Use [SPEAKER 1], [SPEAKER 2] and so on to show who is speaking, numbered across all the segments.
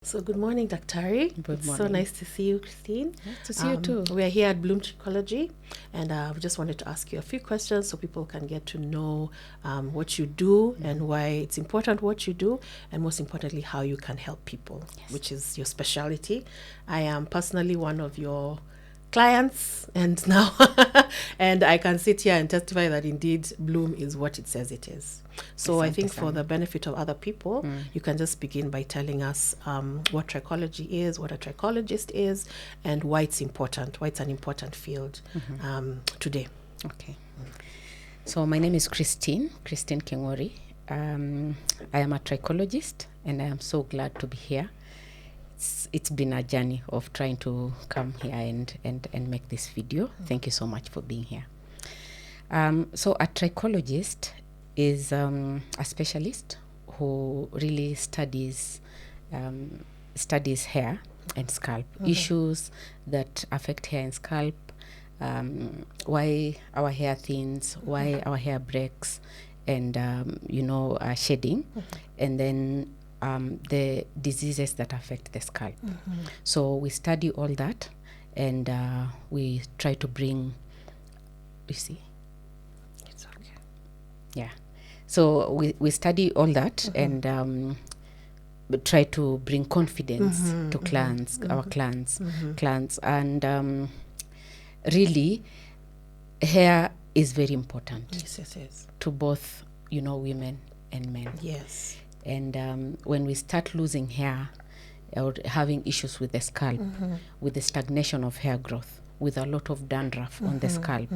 [SPEAKER 1] So good morning, Daktari.
[SPEAKER 2] Good morning.
[SPEAKER 1] So nice to see you, Christine.
[SPEAKER 2] Nice to see you too.
[SPEAKER 1] We are here at Bloom Trichology, and we just wanted to ask you a few questions so people can get to know what you do and why it's important what you do, and most importantly, how you can help people, which is your specialty. I am personally one of your clients, and now and I can sit here and testify that indeed Bloom is what it says it is. So I think for the benefit of other people, you can just begin by telling us what trichology is, what a trichologist is, and why it's important, why it's an important field today.
[SPEAKER 2] Okay. So my name is Trish Kinoti. I am a trichologist, and I am so glad to be here. It's been a journey of trying to come here and make this video. Thank you so much for being here. So a trichologist is a specialist who really studies hair and scalp issues that affect hair and scalp, why our hair thins, why our hair breaks, and shedding, and then the diseases that affect the scalp. So we study all that, and we try to bring,
[SPEAKER 1] It's okay.
[SPEAKER 2] Yeah. So we study all that and try to bring confidence to clients, our clients. And really, hair is very important.
[SPEAKER 1] Yes, it is.
[SPEAKER 2] To both, women and men.
[SPEAKER 1] Yes.
[SPEAKER 2] And when we start losing hair or having issues with the scalp, with the stagnation of hair growth, with a lot of dandruff on the scalp,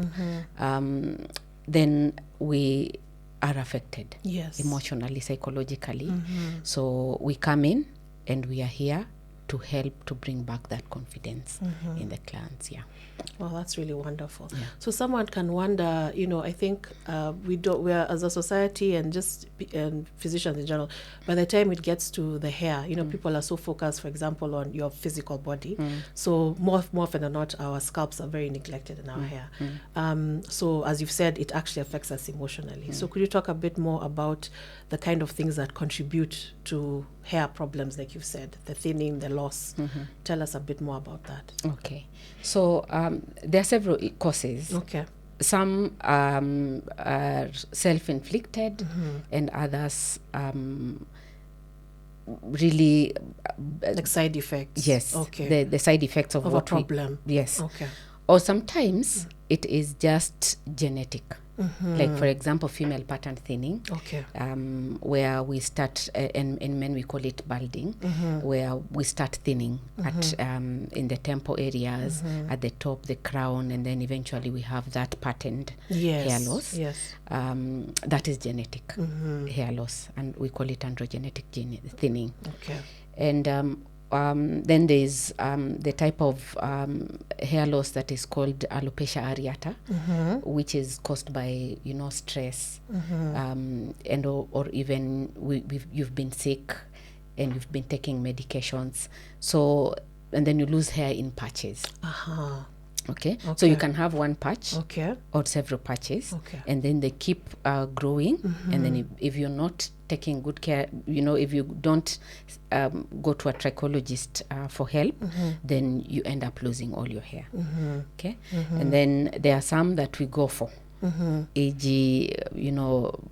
[SPEAKER 2] then we are affected emotionally, psychologically. So we come in and we are here to help to bring back that confidence in the clients.
[SPEAKER 1] Well, that's really wonderful.
[SPEAKER 2] Yeah.
[SPEAKER 1] So someone can wonder, I think we are as a society and and physicians in general, by the time it gets to the hair, people are so focused, for example, on your physical body. So more often than not, our scalps are very neglected in our hair. So as you've said, it actually affects us emotionally. So could you talk a bit more about the kind of things that contribute to hair problems, like you've said, the thinning, the loss? Tell us a bit more about that.
[SPEAKER 2] Okay. So there are several causes.
[SPEAKER 1] Okay.
[SPEAKER 2] Some are self-inflicted, and others really
[SPEAKER 1] like side effects.
[SPEAKER 2] Yes.
[SPEAKER 1] Okay.
[SPEAKER 2] The side effects of
[SPEAKER 1] a problem.
[SPEAKER 2] Yes.
[SPEAKER 1] Okay.
[SPEAKER 2] Or sometimes it is just genetic. Like, for example, female pattern thinning.
[SPEAKER 1] Okay.
[SPEAKER 2] Where we start, in men we call it balding, where we start thinning at in the temple areas, at the top, the crown, and then eventually we have that patterned hair loss.
[SPEAKER 1] Yes.
[SPEAKER 2] That is genetic hair loss, and we call it androgenetic thinning.
[SPEAKER 1] Okay.
[SPEAKER 2] And then there's the type of hair loss that is called alopecia areata, which is caused by stress, and or even you've been sick and you've been taking medications. So and then you lose hair in patches. Okay, so you can have one patch or several patches, and then they keep growing, and then if you're not taking good care, if you don't go to a trichologist for help, then you end up losing all your hair. Okay, and then there are some that we go for, e.g.,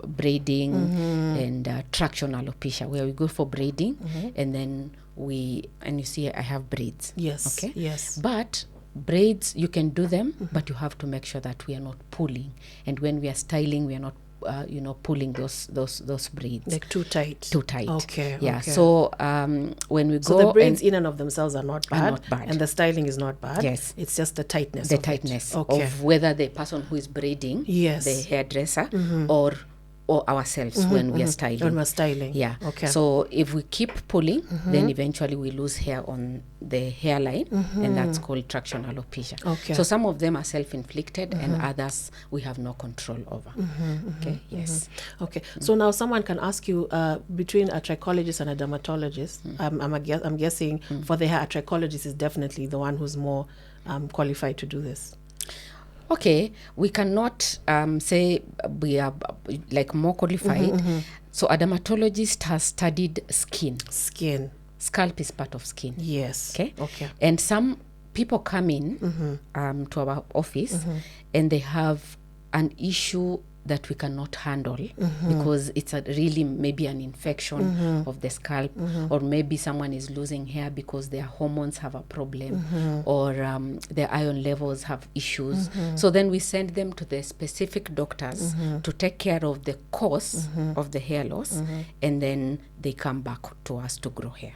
[SPEAKER 2] braiding and tractional alopecia, where we go for braiding, and then you see I have braids.
[SPEAKER 1] Yes.
[SPEAKER 2] Okay.
[SPEAKER 1] Yes.
[SPEAKER 2] But braids, you can do them, but you have to make sure that we are not pulling, and when we are styling, we are not pulling those braids
[SPEAKER 1] like too tight. Okay.
[SPEAKER 2] Yeah. Okay. So when we go,
[SPEAKER 1] so the braids in and of themselves are not bad,
[SPEAKER 2] and
[SPEAKER 1] the styling is not bad.
[SPEAKER 2] Yes.
[SPEAKER 1] It's just the tightness.
[SPEAKER 2] The tightness of whether the person who is braiding, the hairdresser, or ourselves when we are styling.
[SPEAKER 1] When we're styling.
[SPEAKER 2] Yeah.
[SPEAKER 1] Okay.
[SPEAKER 2] So if we keep pulling, then eventually we lose hair on the hairline, and that's called tractional alopecia.
[SPEAKER 1] Okay.
[SPEAKER 2] So some of them are self-inflicted, and others we have no control over. Okay. Yes.
[SPEAKER 1] Okay. So now someone can ask you, between a trichologist and a dermatologist, I'm guessing for the hair, a trichologist is definitely the one who's more qualified to do this.
[SPEAKER 2] Okay, we cannot say we are like more qualified. So a dermatologist has studied skin. scalp is part of skin.
[SPEAKER 1] Yes.
[SPEAKER 2] Okay. And some people come in to our office and they have an issue that we cannot handle because it's really maybe an infection of the scalp, or maybe someone is losing hair because their hormones have a problem, or their iron levels have issues. So then we send them to the specific doctors to take care of the cause of the hair loss, and then they come back to us to grow hair.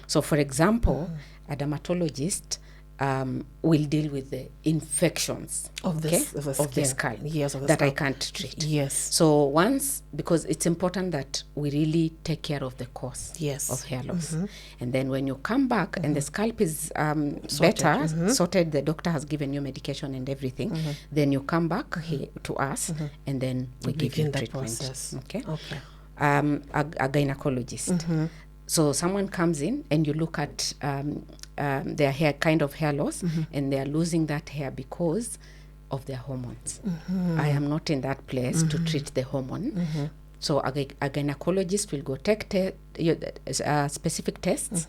[SPEAKER 2] So for example, a dermatologist will deal with the infections
[SPEAKER 1] of the
[SPEAKER 2] scalp
[SPEAKER 1] yes,
[SPEAKER 2] that I can't treat.
[SPEAKER 1] Yes.
[SPEAKER 2] So because it's important that we really take care of the cause of hair loss. And then when you come back and the scalp is better, sorted, the doctor has given you medication and everything, then you come back here to us and then we give you treatment.
[SPEAKER 1] Process.
[SPEAKER 2] Okay. A gynecologist. So someone comes in and you look at their hair, kind of hair loss, and they are losing that hair because of their hormones. I am not in that place to treat the hormone. So a gynecologist will go take specific tests,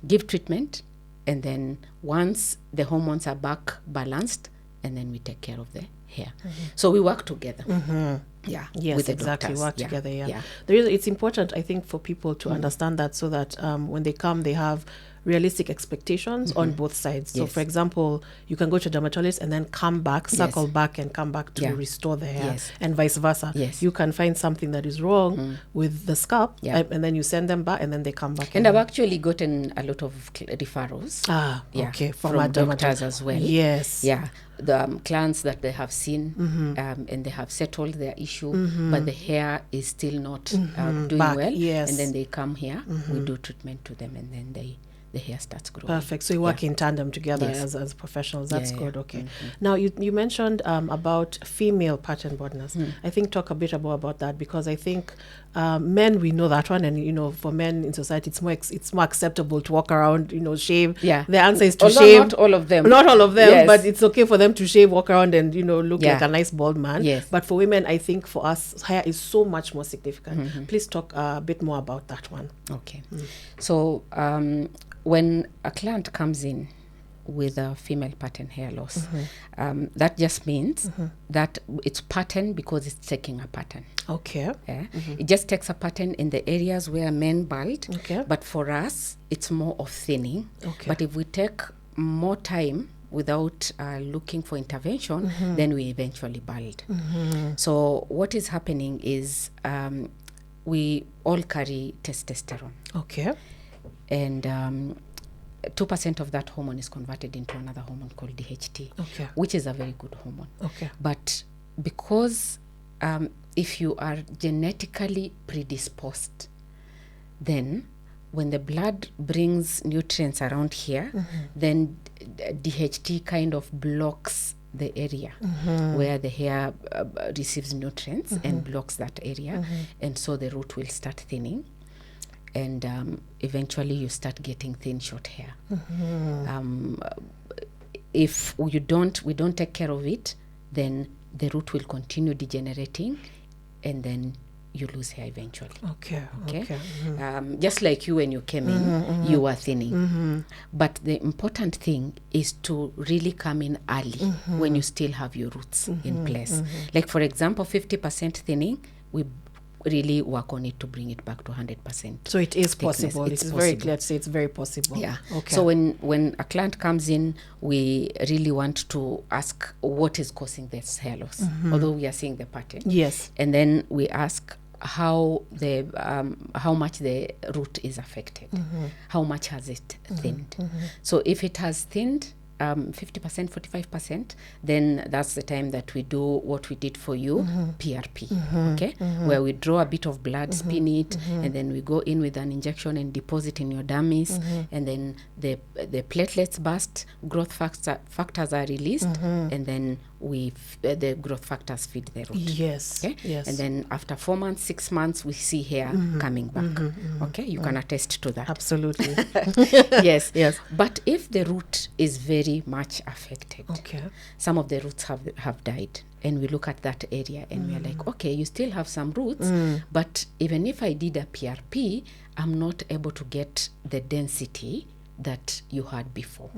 [SPEAKER 2] give treatment, and then once the hormones are back balanced, and then we take care of the hair. So we work together.
[SPEAKER 1] Yes,
[SPEAKER 2] with the
[SPEAKER 1] exactly.
[SPEAKER 2] doctors.
[SPEAKER 1] Work together. It's important, I think, for people to understand that, so that when they come, they have realistic expectations on both sides. So for example, you can go to a dermatologist and then come back, circle back and come back to restore the hair, and vice versa. You can find something that is wrong with the scalp, and then you send them back and then they come back.
[SPEAKER 2] And I've actually gotten a lot of referrals from doctors as well. The clients that they have seen and they have settled their issue, but the hair is still not doing well, and then they come here, we do treatment to them, and then the hair starts growing.
[SPEAKER 1] Perfect. So you work in tandem together as professionals. That's good. Okay. Now you mentioned about female pattern borders. I think talk a bit about that, because I think men, we know that one, and for men in society it's more acceptable to walk around, shave. The answer is to shave.
[SPEAKER 2] Not all of them,
[SPEAKER 1] but it's okay for them to shave, walk around and look like a nice bald man. But for women, I think for us, hair is so much more significant. Please talk a bit more about that one.
[SPEAKER 2] Okay. So when a client comes in with a female pattern hair loss, that just means that it's pattern because it's taking a pattern.
[SPEAKER 1] Okay.
[SPEAKER 2] It just takes a pattern in the areas where men bald. But for us, it's more of thinning. But if we take more time without looking for intervention, then we eventually bald. So what is happening is we all carry testosterone. And 2% of that hormone is converted into another hormone called DHT, which is a very good hormone. But because if you are genetically predisposed, then when the blood brings nutrients around here, then DHT kind of blocks the area where the hair receives nutrients and blocks that area, and so the root will start thinning. And eventually you start getting thin short hair. If we don't take care of it, then the root will continue degenerating, and then you lose hair eventually. Just like you, when you came in, you were thinning. But the important thing is to really come in early when you still have your roots in place. Like for example, 50% thinning, we really work on it to bring it back to 100%.
[SPEAKER 1] So it is possible. It's very clear to say it's very possible.
[SPEAKER 2] So when a client comes in, we really want to ask what is causing this hair loss, although we are seeing the pattern. And then we ask how much the root is affected, how much has it thinned. So if it has thinned 50%, 45%, then that's the time that we do what we did for you, PRP, where we draw a bit of blood, spin it, and then we go in with an injection and deposit in your dermis, and then the platelets burst, growth factors are released, and then the growth factors feed the root. And then after 4 months, 6 months, we see hair coming back. You can attest to that.
[SPEAKER 1] Absolutely.
[SPEAKER 2] Yes. But if the root is very much affected, some of the roots have died, and we look at that area and we're like, okay, you still have some roots, but even if I did a PRP, I'm not able to get the density that you had before.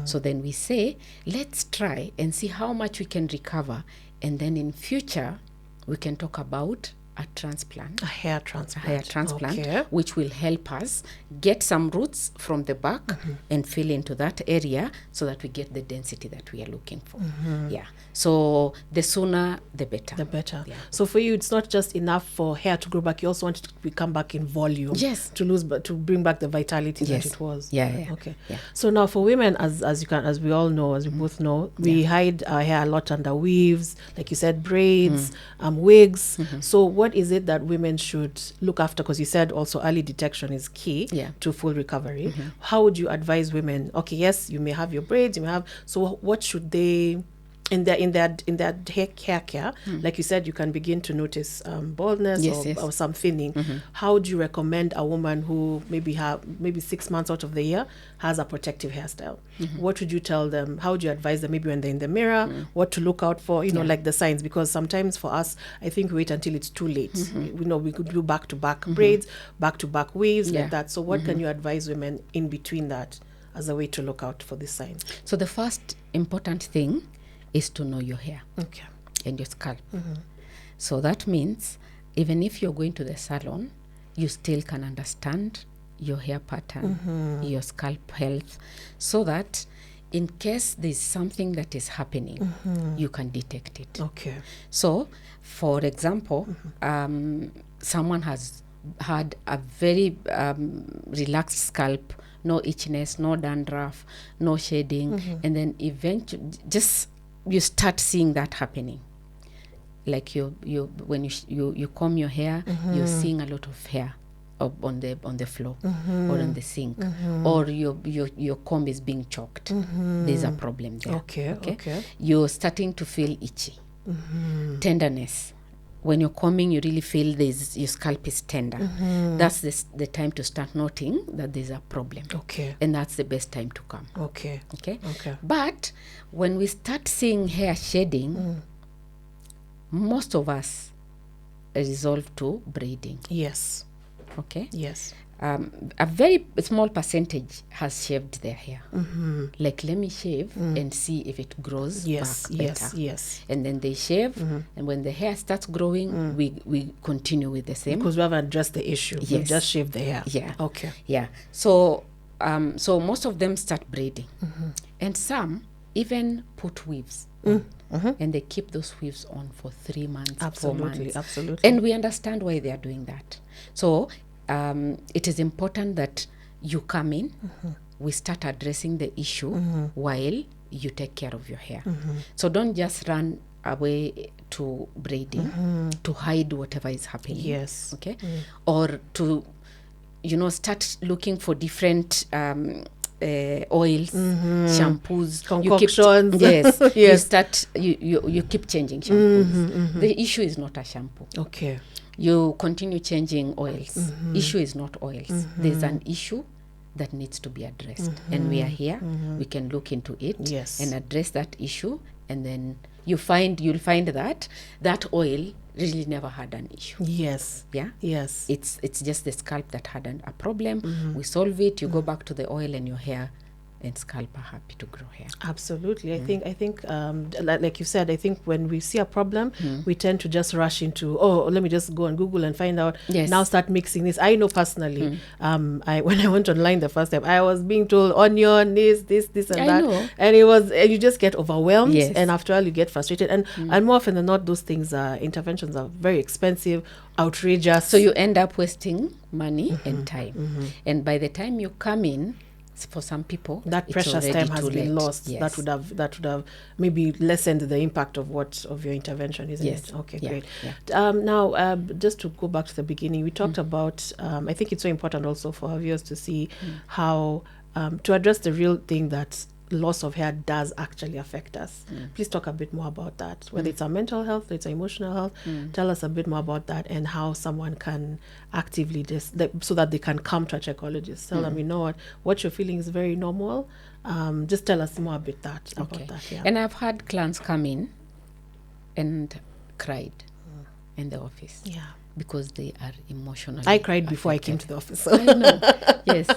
[SPEAKER 2] So then we say, let's try and see how much we can recover, and then in future we can talk about a transplant.
[SPEAKER 1] A hair transplant. Okay.
[SPEAKER 2] Which will help us get some roots from the back and fill into that area so that we get the density that we are looking for. Yeah. So the sooner, the better.
[SPEAKER 1] The better.
[SPEAKER 2] Yeah.
[SPEAKER 1] So for you, it's not just enough for hair to grow back. You also want it to come back in volume.
[SPEAKER 2] Yes.
[SPEAKER 1] To bring back the vitality
[SPEAKER 2] Yes.
[SPEAKER 1] that it was.
[SPEAKER 2] Yeah.
[SPEAKER 1] Okay.
[SPEAKER 2] Yeah.
[SPEAKER 1] So now for women, as we all know, as we both know, we hide our hair a lot under weaves, like you said, braids, wigs. So what is it that women should look after? Because you said also early detection is key to full recovery. How would you advise women? Okay, yes, you may have your braids, you may have. So what should they in their hair care? Like you said, you can begin to notice baldness or some thinning. How do you recommend a woman who maybe 6 months out of the year has a protective hairstyle? What would you tell them? How would you advise them, maybe when they're in the mirror, what to look out for, like the signs? Because sometimes for us, I think we wait until it's too late. We could do back-to-back braids, back-to-back weaves, like that. So what can you advise women in between that as a way to look out for these signs?
[SPEAKER 2] So the first important thing is to know your hair and your scalp. So that means even if you're going to the salon, you still can understand your hair pattern, your scalp health, so that in case there's something that is happening, you can detect it.
[SPEAKER 1] Okay.
[SPEAKER 2] So, for example, someone has had a very relaxed scalp, no itchiness, no dandruff, no shading, and then eventually you start seeing that happening. Like when you comb your hair, you're seeing a lot of hair on the floor or on the sink, or your comb is being choked. There's a problem there.
[SPEAKER 1] Okay.
[SPEAKER 2] You're starting to feel itchy. Tenderness. When you're combing, you really feel your scalp is tender. That's the time to start noting that there's a problem.
[SPEAKER 1] Okay.
[SPEAKER 2] And that's the best time to come.
[SPEAKER 1] Okay.
[SPEAKER 2] But when we start seeing hair shedding, most of us resolve to braiding.
[SPEAKER 1] Yes.
[SPEAKER 2] Okay?
[SPEAKER 1] Yes.
[SPEAKER 2] A very small percentage has shaved their hair. Like, let me shave and see if it grows back better.
[SPEAKER 1] Yes.
[SPEAKER 2] And then they shave, and when the hair starts growing, we continue with the same.
[SPEAKER 1] Because we haven't addressed the issue.
[SPEAKER 2] Yes.
[SPEAKER 1] We've just shaved the hair.
[SPEAKER 2] Yeah.
[SPEAKER 1] Okay.
[SPEAKER 2] Yeah. So most of them start braiding. And some even put weaves on. And they keep those weaves on for 3 months, 4 months.
[SPEAKER 1] Absolutely.
[SPEAKER 2] And we understand why they are doing that. So it is important that you come in, we start addressing the issue while you take care of your hair. So don't just run away to braiding to hide whatever is happening.
[SPEAKER 1] Yes.
[SPEAKER 2] Okay. Or to start looking for different oils, shampoos,
[SPEAKER 1] concoctions.
[SPEAKER 2] Yes. You keep changing shampoos. The issue is not a shampoo.
[SPEAKER 1] Okay.
[SPEAKER 2] You continue changing oils. Issue is not oils. There's an issue that needs to be addressed, and we are here. We can look into it and address that issue, and then you'll find that oil really never had an issue.
[SPEAKER 1] Yes.
[SPEAKER 2] Yeah.
[SPEAKER 1] Yes.
[SPEAKER 2] It's just the scalp that had a problem. We solve it. You go back to the oil, and your hair and scalp are happy to grow hair.
[SPEAKER 1] Absolutely. I think like you said, I think when we see a problem, we tend to just rush into, let me just go on Google and find out.
[SPEAKER 2] Yes.
[SPEAKER 1] Now start mixing this. I know personally, when I went online the first time, I was being told onion, this and
[SPEAKER 2] I
[SPEAKER 1] that.
[SPEAKER 2] know.
[SPEAKER 1] And you just get overwhelmed.
[SPEAKER 2] Yes.
[SPEAKER 1] And after all, you get frustrated. And more often than not, those things interventions are very expensive, outrageous.
[SPEAKER 2] So you end up wasting money and time. And by the time you come in, for some people,
[SPEAKER 1] that precious time has been lost.
[SPEAKER 2] Yes.
[SPEAKER 1] That would have maybe lessened the impact of your intervention, isn't it? Okay, great.
[SPEAKER 2] Yeah.
[SPEAKER 1] Now, just to go back to the beginning, we talked about. I think it's so important also for our viewers to see how to address the real thing that loss of hair does actually affect us. Please talk a bit more about that, whether it's our mental health, whether it's our emotional health. Tell us a bit more about that and how someone can actively so that they can come to a trichologist. Tell them, you know what you're feeling is very normal. Just tell us more about that.
[SPEAKER 2] And I've had clients come in and cried in the office.
[SPEAKER 1] Yeah.
[SPEAKER 2] Because they are emotionally
[SPEAKER 1] I cried before I came to
[SPEAKER 2] affected.
[SPEAKER 1] the office. So.
[SPEAKER 2] I know. Yes.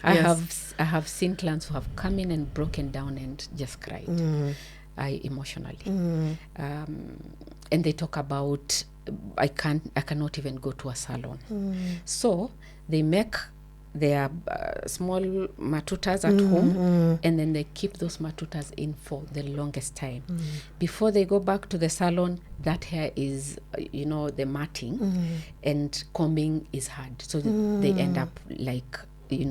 [SPEAKER 1] Yes.
[SPEAKER 2] I have seen clients who have come in and broken down and just cried. Emotionally. And they talk about I cannot even go to a salon. So they make their small matutas at home, and then they keep those matutas in for the longest time. Before they go back to the salon, that hair is, the matting, and combing is hard. So they end up like,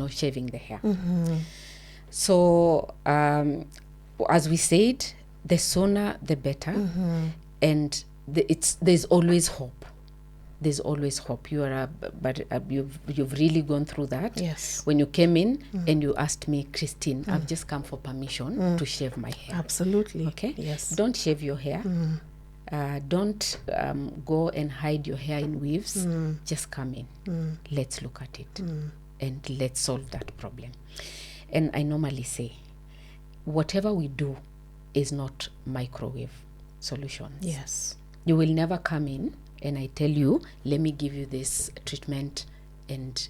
[SPEAKER 2] shaving the hair. So as we said, the sooner the better, and there's always hope. There's always hope. You've really gone through that.
[SPEAKER 1] Yes.
[SPEAKER 2] When you came in and you asked me, Christine, I've just come for permission to shave my hair.
[SPEAKER 1] Absolutely.
[SPEAKER 2] Okay.
[SPEAKER 1] Yes.
[SPEAKER 2] Don't shave your hair. Don't go and hide your hair in weaves. Just come in. Let's look at it and let's solve that problem. And I normally say, whatever we do is not microwave solutions.
[SPEAKER 1] Yes.
[SPEAKER 2] You will never come in and I tell you, let me give you this treatment, and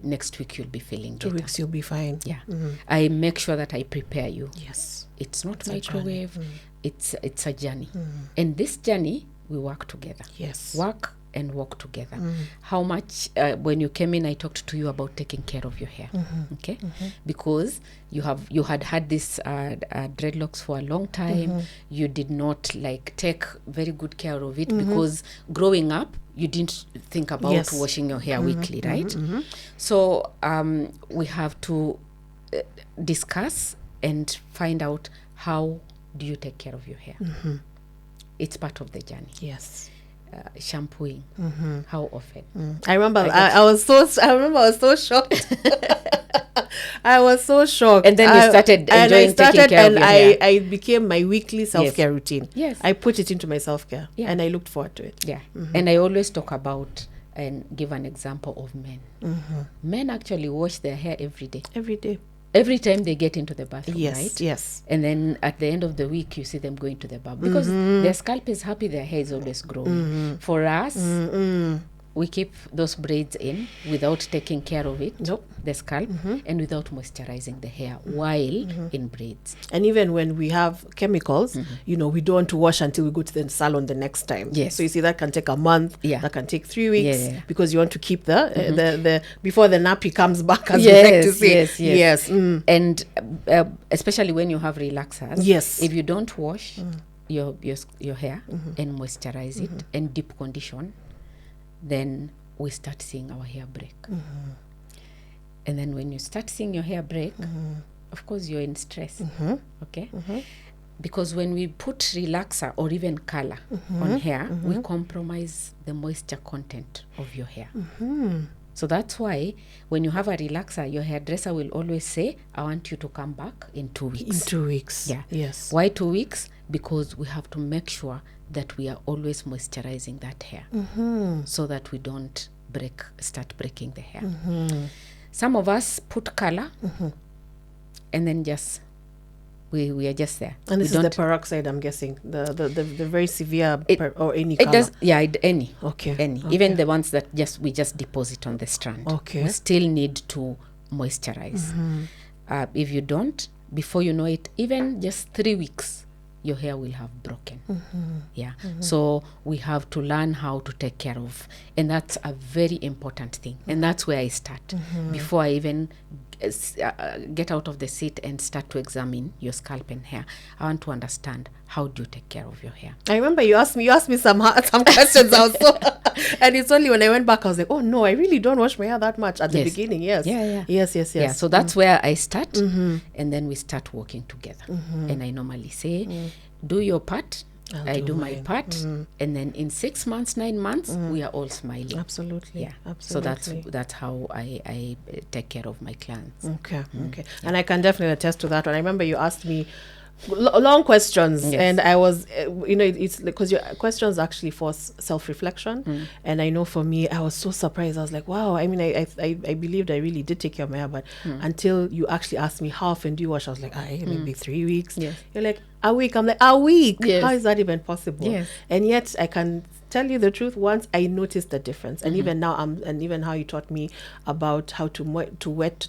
[SPEAKER 2] next week you'll be feeling better.
[SPEAKER 1] 2 weeks you'll be fine.
[SPEAKER 2] Yeah. I make sure that I prepare you.
[SPEAKER 1] Yes.
[SPEAKER 2] It's not microwave. It's a journey. And this journey, we work together.
[SPEAKER 1] Yes.
[SPEAKER 2] Work and walk together. How much, when you came in, I talked to you about taking care of your hair. Okay? Because you had this dreadlocks for a long time. You did not take very good care of it because growing up, you didn't think about washing your hair weekly, right? So we have to discuss and find out, how do you take care of your hair? It's part of the journey.
[SPEAKER 1] Yes.
[SPEAKER 2] Shampooing. How often?
[SPEAKER 1] I remember I was so shocked. I was so shocked.
[SPEAKER 2] And then you started enjoying taking care of your hair.
[SPEAKER 1] I became my weekly self-care routine.
[SPEAKER 2] Yes.
[SPEAKER 1] I put it into my self-care, and I looked forward to it.
[SPEAKER 2] Yeah. And I always talk about and give an example of men. Men actually wash their hair every day.
[SPEAKER 1] Every day.
[SPEAKER 2] Every time they get into the bathroom, right?
[SPEAKER 1] Yes.
[SPEAKER 2] And then at the end of the week, you see them going to the barber. Because their scalp is happy, their hair is always growing. For us, we keep those braids in without taking care of it, the scalp, and without moisturizing the hair while in braids.
[SPEAKER 1] And even when we have chemicals, we don't want to wash until we go to the salon the next time.
[SPEAKER 2] Yes.
[SPEAKER 1] So you see, that can take a month, that can take 3 weeks, because you want to keep the before the nappy comes back, as we like to say. Yes.
[SPEAKER 2] And especially when you have relaxers, if you don't wash your hair and moisturize it and deep condition, then we start seeing our hair break. And then when you start seeing your hair break, of course you're in stress. Okay? Because when we put relaxer or even color on hair, we compromise the moisture content of your hair. So that's why when you have a relaxer, your hairdresser will always say, I want you to come back in 2 weeks.
[SPEAKER 1] In 2 weeks.
[SPEAKER 2] Yeah.
[SPEAKER 1] Yes.
[SPEAKER 2] Why 2 weeks? Because we have to make sure that we are always moisturizing that hair, so that we don't start breaking the hair. Some of us put color, and then just we are just there.
[SPEAKER 1] And this is the peroxide, I'm guessing, the very severe or any color.
[SPEAKER 2] It does, any.
[SPEAKER 1] Okay.
[SPEAKER 2] Any. Even the ones that we just deposit on the strand.
[SPEAKER 1] Okay.
[SPEAKER 2] We still need to moisturize. If you don't, before you know it, even just 3 weeks, your hair will have broken. So we have to learn how to take care of, and that's a very important thing. And that's where I start. Before I even get out of the seat and start to examine your scalp and hair, I want to understand, how do you take care of your hair?
[SPEAKER 1] I remember you asked me some questions also. And it's only when I went back, I was like, oh no, I really don't wash my hair that much at the beginning. Yes. Yes.
[SPEAKER 2] Yeah, so that's where I start, and then we start working together. And I normally say, do your part, I do my part, and then in 6 months, 9 months, we are all smiling.
[SPEAKER 1] Absolutely.
[SPEAKER 2] Yeah.
[SPEAKER 1] Absolutely.
[SPEAKER 2] So that's how I take care of my clients.
[SPEAKER 1] Okay. And I can definitely attest to that one. I remember you asked me long questions, and I was it's because your questions actually force self-reflection, and I know for me, I was so surprised. I was like, wow, I mean, I believed I really did take care of my hair, but until you actually asked me, how often do you wash, I was like, maybe 3 weeks. You're like, a week. I'm like, a week?
[SPEAKER 2] Yes.
[SPEAKER 1] How is that even possible?
[SPEAKER 2] Yes.
[SPEAKER 1] And yet I can tell you the truth, once I noticed the difference. And
[SPEAKER 2] Mm-hmm.
[SPEAKER 1] even now, and even how you taught me about how to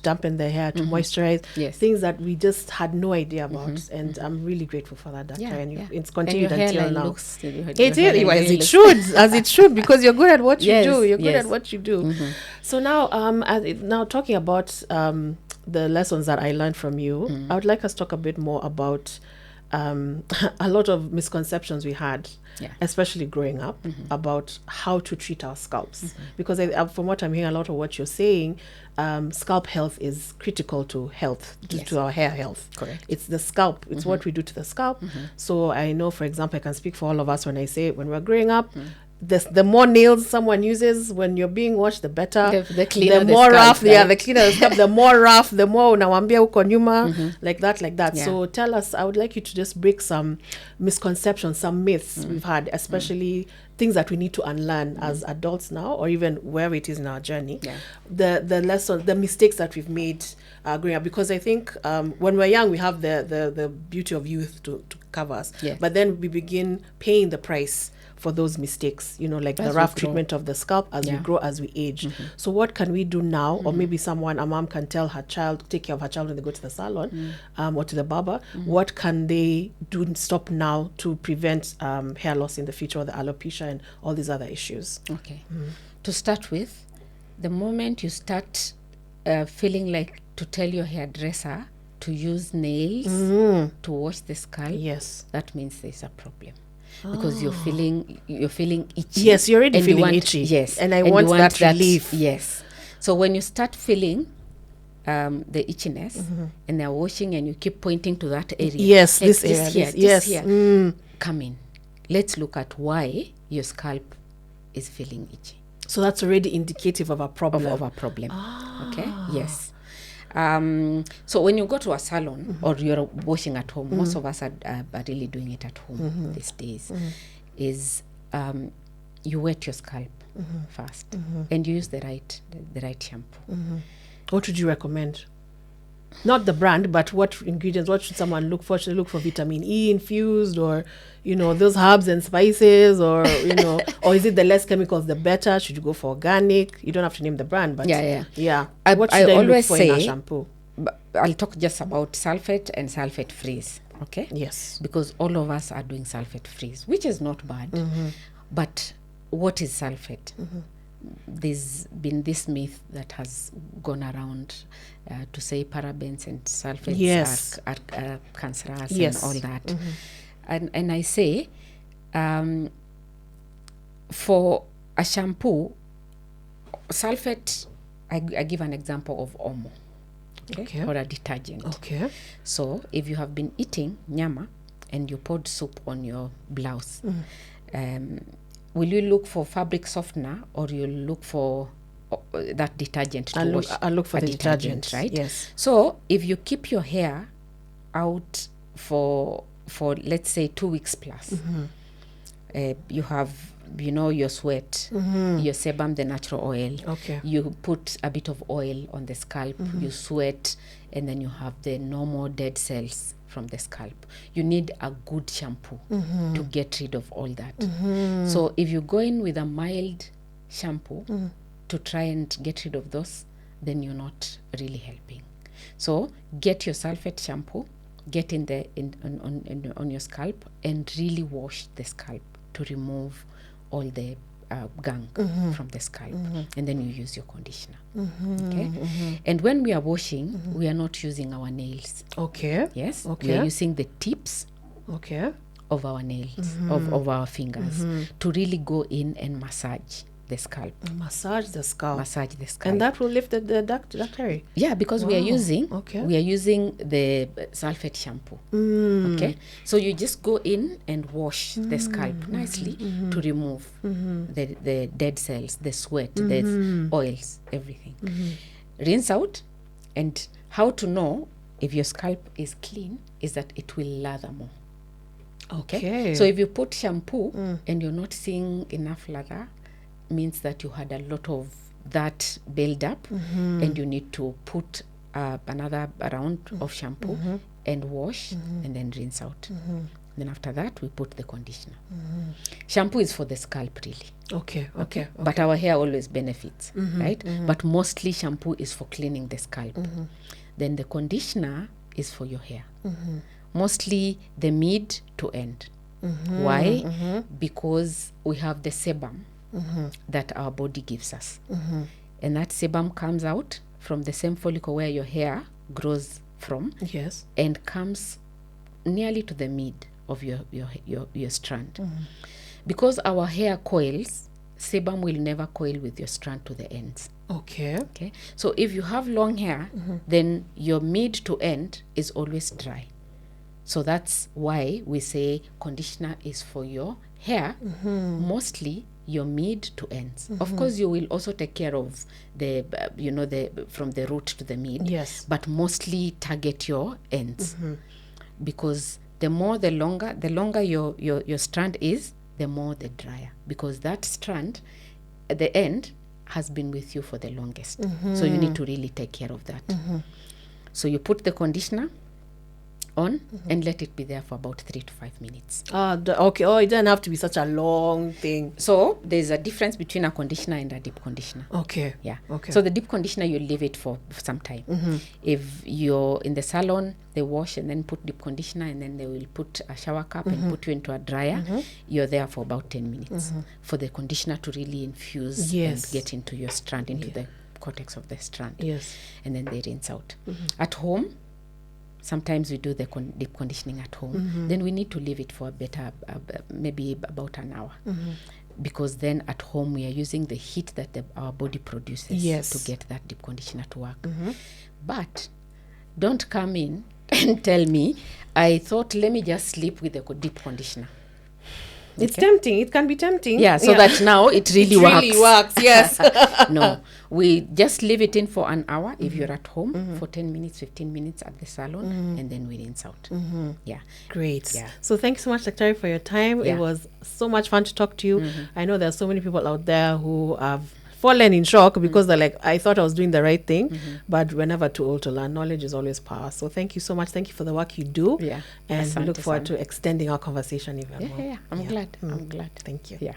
[SPEAKER 1] dampen the hair, to moisturize,
[SPEAKER 2] Yes.
[SPEAKER 1] things that we just had no idea about. And I'm really grateful for that, Doctor. And it's continued until now. It really, as it should, as it should, because you're good at what you do. You're good at what you do. So now, now talking about the lessons that I learned from you, I would like us to talk a bit more about a lot of misconceptions we had, especially growing up, about how to treat our scalps. Because from what I'm hearing, a lot of what you're saying, scalp health is critical to health, to our hair health.
[SPEAKER 2] Correct.
[SPEAKER 1] It's the scalp. It's what we do to the scalp. So I know, for example, I can speak for all of us when I say, when we're growing up, the more nails someone uses when you're being washed, the better.
[SPEAKER 2] The cleaner,
[SPEAKER 1] the more rough,
[SPEAKER 2] right?
[SPEAKER 1] the cleaner the scalp, the more rough, the more unawambia uko nyuma, like that.
[SPEAKER 2] Yeah.
[SPEAKER 1] So tell us, I would like you to just break some misconceptions, some myths we've had, especially things that we need to unlearn as adults now, or even wherever it is in our journey. The lessons, the mistakes that we've made growing up, because I think when we're young, we have the beauty of youth to cover us, but then we begin paying the price for those mistakes, like the rough treatment of the scalp as we grow, as we age. So what can we do now? Or maybe a mom can tell her child, take care of her child when they go to the salon or to the barber. What can they do and stop now to prevent hair loss in the future, or the alopecia and all these other issues?
[SPEAKER 2] Okay. To start with, the moment you start feeling like to tell your hairdresser to use nails to wash the scalp, that means there's a problem. Because you're feeling itchy.
[SPEAKER 1] Yes, you're already feeling itchy.
[SPEAKER 2] Yes,
[SPEAKER 1] and I want that relief.
[SPEAKER 2] Yes. So when you start feeling the itchiness, and they're washing, and you keep pointing to that area.
[SPEAKER 1] Yes,
[SPEAKER 2] like
[SPEAKER 1] this area.
[SPEAKER 2] This here. Come in. Let's look at why your scalp is feeling itchy.
[SPEAKER 1] So that's already indicative of a problem.
[SPEAKER 2] Of a problem. Okay. Yes. So when you go to a salon or you're washing at home, most of us are really doing it at home these days, is you wet your scalp first, and you use the right shampoo.
[SPEAKER 1] What would you recommend? Not the brand, but what ingredients? What should someone look for? Should they look for vitamin E infused, or those herbs and spices, or or is it the less chemicals the better? Should you go for organic? You don't have to name the brand, but what should I always look for in a shampoo?
[SPEAKER 2] I'll talk just about sulfate and sulfate freeze. Okay.
[SPEAKER 1] Yes.
[SPEAKER 2] Because all of us are doing sulfate freeze, which is not bad. But what is sulfate? There's been this myth that has gone around to say parabens and sulfates are cancerous and all that. And I say, for a shampoo, sulfate, I give an example of Omo, okay? Or a detergent.
[SPEAKER 1] Okay.
[SPEAKER 2] So if you have been eating nyama and you poured soup on your blouse, will you look for fabric softener, or you look for that detergent to wash?
[SPEAKER 1] I'll look for the detergent,
[SPEAKER 2] right?
[SPEAKER 1] Yes.
[SPEAKER 2] So if you keep your hair out for let's say 2 weeks plus, you have your sweat, your sebum, the natural oil.
[SPEAKER 1] Okay.
[SPEAKER 2] You put a bit of oil on the scalp, you sweat, and then you have the normal dead cells from the scalp. You need a good shampoo to get rid of all that. So if you go in with a mild shampoo to try and get rid of those, then you're not really helping. So get your sulfate shampoo, get on your scalp, and really wash the scalp to remove all the gunk from the scalp, and then you use your conditioner. Okay. And when we are washing, we are not using our nails.
[SPEAKER 1] Okay.
[SPEAKER 2] Yes.
[SPEAKER 1] Okay.
[SPEAKER 2] We are using the tips of our nails, of our fingers, to really go in and massage the scalp.
[SPEAKER 1] Massage the scalp.
[SPEAKER 2] And
[SPEAKER 1] that will lift the ductile.
[SPEAKER 2] Yeah, because we are using the sulfate shampoo. Okay. So you just go in and wash the scalp nicely to remove the dead cells, the sweat, the oils, everything. Rinse out. And how to know if your scalp is clean is that it will lather more. Okay. So if you put shampoo and you're not seeing enough lather, means that you had a lot of that build up, and you need to put another round of shampoo and wash and then rinse out. Then after that, we put the conditioner. Shampoo is for the scalp, really.
[SPEAKER 1] Okay.
[SPEAKER 2] But our hair always benefits, right? But mostly shampoo is for cleaning the scalp. Then the conditioner is for your hair. Mostly the mid to end. Why? Because we have the sebum that our body gives us. And that sebum comes out from the same follicle where your hair grows from.
[SPEAKER 1] Yes.
[SPEAKER 2] And comes nearly to the mid of your strand. Because our hair coils, sebum will never coil with your strand to the ends.
[SPEAKER 1] Okay.
[SPEAKER 2] So if you have long hair, then your mid to end is always dry. So that's why we say conditioner is for your hair, mostly your mid to ends. Of course, you will also take care of the, from the root to the mid.
[SPEAKER 1] Yes.
[SPEAKER 2] But mostly target your ends. Because the longer your strand is, the more the drier. Because that strand, at the end, has been with you for the longest. So you need to really take care of that. So you put the conditioner on and let it be there for about 3 to 5 minutes.
[SPEAKER 1] Okay. Oh, it doesn't have to be such a long thing.
[SPEAKER 2] So there's a difference between a conditioner and a deep conditioner.
[SPEAKER 1] Okay.
[SPEAKER 2] Yeah.
[SPEAKER 1] Okay.
[SPEAKER 2] So the deep conditioner, you leave it for some time. If you're in the salon, they wash and then put deep conditioner, and then they will put a shower cap and put you into a dryer. You're there for about 10 minutes for the conditioner to really infuse and get into your strand, into the cortex of the strand.
[SPEAKER 1] Yes.
[SPEAKER 2] And then they rinse out. At home, sometimes we do the deep conditioning at home. Then we need to leave it for a better, maybe about an hour. Because then at home we are using the heat that our body produces to get that deep conditioner to work. But don't come in and tell me, I thought, let me just sleep with the deep conditioner.
[SPEAKER 1] It's tempting. It can be tempting.
[SPEAKER 2] Yeah, so that now it really works.
[SPEAKER 1] It really works, yes.
[SPEAKER 2] No, we just leave it in for an hour if you're at home, for 10 minutes, 15 minutes at the salon, and then we rinse out. Yeah.
[SPEAKER 1] Great.
[SPEAKER 2] Yeah.
[SPEAKER 1] So thank you so much, Dr. for your time.
[SPEAKER 2] Yeah.
[SPEAKER 1] It was so much fun to talk to you. I know there are so many people out there who have fallen in shock because they're like, I thought I was doing the right thing, but we're never too old to learn. Knowledge is always power. So thank you so much. Thank you for the work you do.
[SPEAKER 2] Yeah.
[SPEAKER 1] And we look
[SPEAKER 2] Asante
[SPEAKER 1] forward
[SPEAKER 2] sana.
[SPEAKER 1] to extending our conversation even more.
[SPEAKER 2] Yeah. I'm glad.
[SPEAKER 1] Thank you.
[SPEAKER 2] Yeah.